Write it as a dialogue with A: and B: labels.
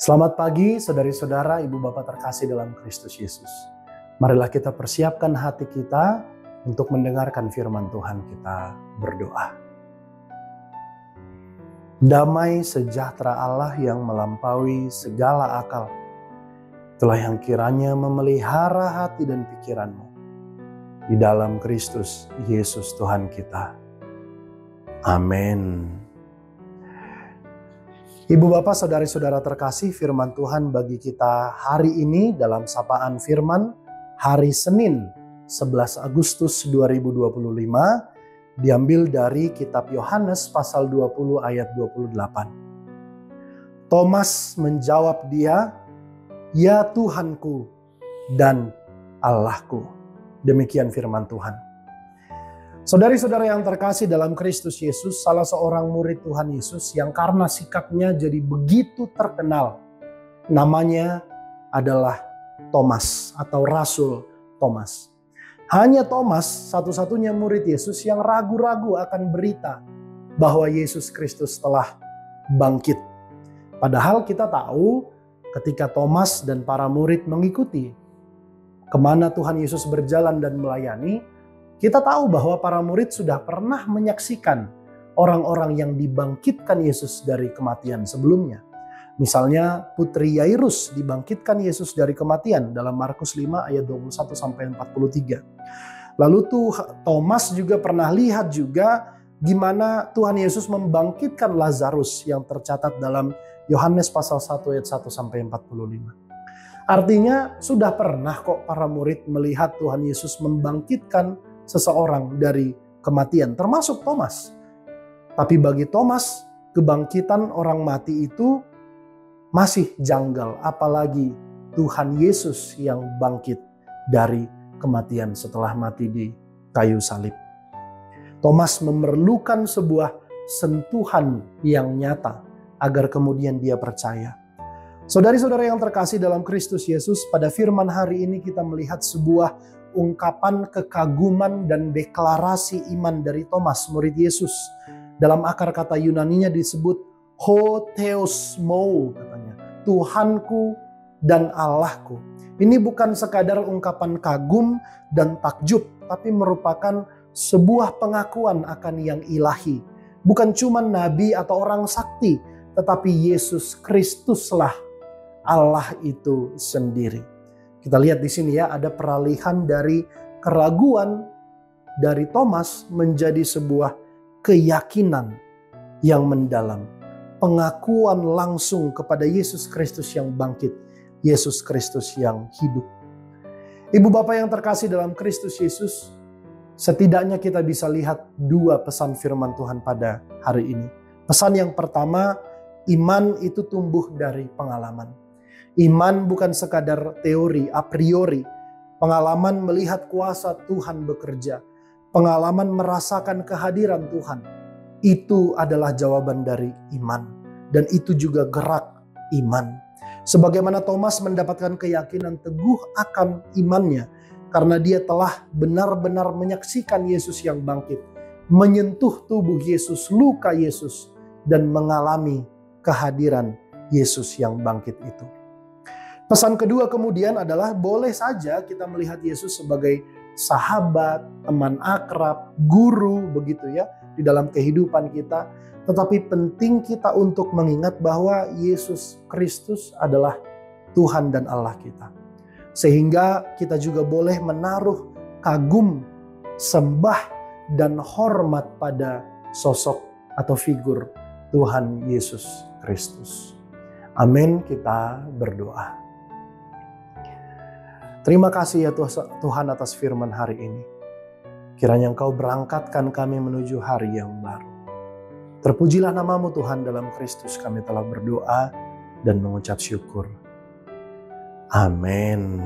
A: Selamat pagi saudari-saudara, ibu bapak terkasih dalam Kristus Yesus. Marilah kita persiapkan hati kita untuk mendengarkan firman Tuhan. Kita berdoa. Damai sejahtera Allah yang melampaui segala akal, itulah yang kiranya memelihara hati dan pikiranmu di dalam Kristus Yesus Tuhan kita. Amin. Ibu bapak saudari-saudara terkasih, firman Tuhan bagi kita hari ini dalam sapaan firman hari Senin 11 Agustus 2025 diambil dari kitab Yohanes pasal 20 ayat 28. Thomas menjawab dia, "Ya Tuhanku dan Allahku." Demikian firman Tuhan. Saudari-saudara yang terkasih dalam Kristus Yesus, salah seorang murid Tuhan Yesus yang karena sikapnya jadi begitu terkenal. Namanya adalah Thomas atau Rasul Thomas. Hanya Thomas satu-satunya murid Yesus yang ragu-ragu akan berita bahwa Yesus Kristus telah bangkit. Padahal kita tahu ketika Thomas dan para murid mengikuti kemana Tuhan Yesus berjalan dan melayani, kita tahu bahwa para murid sudah pernah menyaksikan orang-orang yang dibangkitkan Yesus dari kematian sebelumnya. Misalnya putri Yairus dibangkitkan Yesus dari kematian dalam Markus 5 ayat 21-43. Lalu Thomas juga pernah lihat juga gimana Tuhan Yesus membangkitkan Lazarus yang tercatat dalam Yohanes pasal 1 ayat 1-45. Artinya sudah pernah kok para murid melihat Tuhan Yesus membangkitkan seseorang dari kematian, termasuk Thomas. Tapi bagi Thomas, kebangkitan orang mati itu masih janggal, apalagi Tuhan Yesus yang bangkit dari kematian setelah mati di kayu salib. Thomas memerlukan sebuah sentuhan yang nyata agar kemudian dia percaya. Saudari-saudara yang terkasih dalam Kristus Yesus, pada firman hari ini kita melihat sebuah ungkapan kekaguman dan deklarasi iman dari Thomas, murid Yesus. Dalam akar kata Yunaninya disebut ho theos mou, katanya, Tuhanku dan Allahku. Ini bukan sekadar ungkapan kagum dan takjub, tapi merupakan sebuah pengakuan akan yang ilahi. Bukan cuma nabi atau orang sakti, tetapi Yesus Kristuslah Allah itu sendiri. Kita lihat di sini ya, ada peralihan dari keraguan dari Thomas menjadi sebuah keyakinan yang mendalam. Pengakuan langsung kepada Yesus Kristus yang bangkit, Yesus Kristus yang hidup. Ibu bapak yang terkasih dalam Kristus Yesus, setidaknya kita bisa lihat dua pesan firman Tuhan pada hari ini. Pesan yang pertama, iman itu tumbuh dari pengalaman. Iman bukan sekadar teori a priori. Pengalaman melihat kuasa Tuhan bekerja. Pengalaman merasakan kehadiran Tuhan. Itu adalah jawaban dari iman. Dan itu juga gerak iman. Sebagaimana Thomas mendapatkan keyakinan teguh akan imannya. Karena dia telah benar-benar menyaksikan Yesus yang bangkit. Menyentuh tubuh Yesus, luka Yesus. Dan mengalami kehadiran Yesus yang bangkit itu. Pesan kedua kemudian adalah boleh saja kita melihat Yesus sebagai sahabat, teman akrab, guru begitu ya di dalam kehidupan kita. Tetapi penting kita untuk mengingat bahwa Yesus Kristus adalah Tuhan dan Allah kita. Sehingga kita juga boleh menaruh kagum, sembah dan hormat pada sosok atau figur Tuhan Yesus Kristus. Amin, kita berdoa. Terima kasih ya Tuhan atas firman hari ini. Kiranya Engkau berangkatkan kami menuju hari yang baru. Terpujilah nama-Mu Tuhan, dalam Kristus kami telah berdoa dan mengucap syukur. Amin.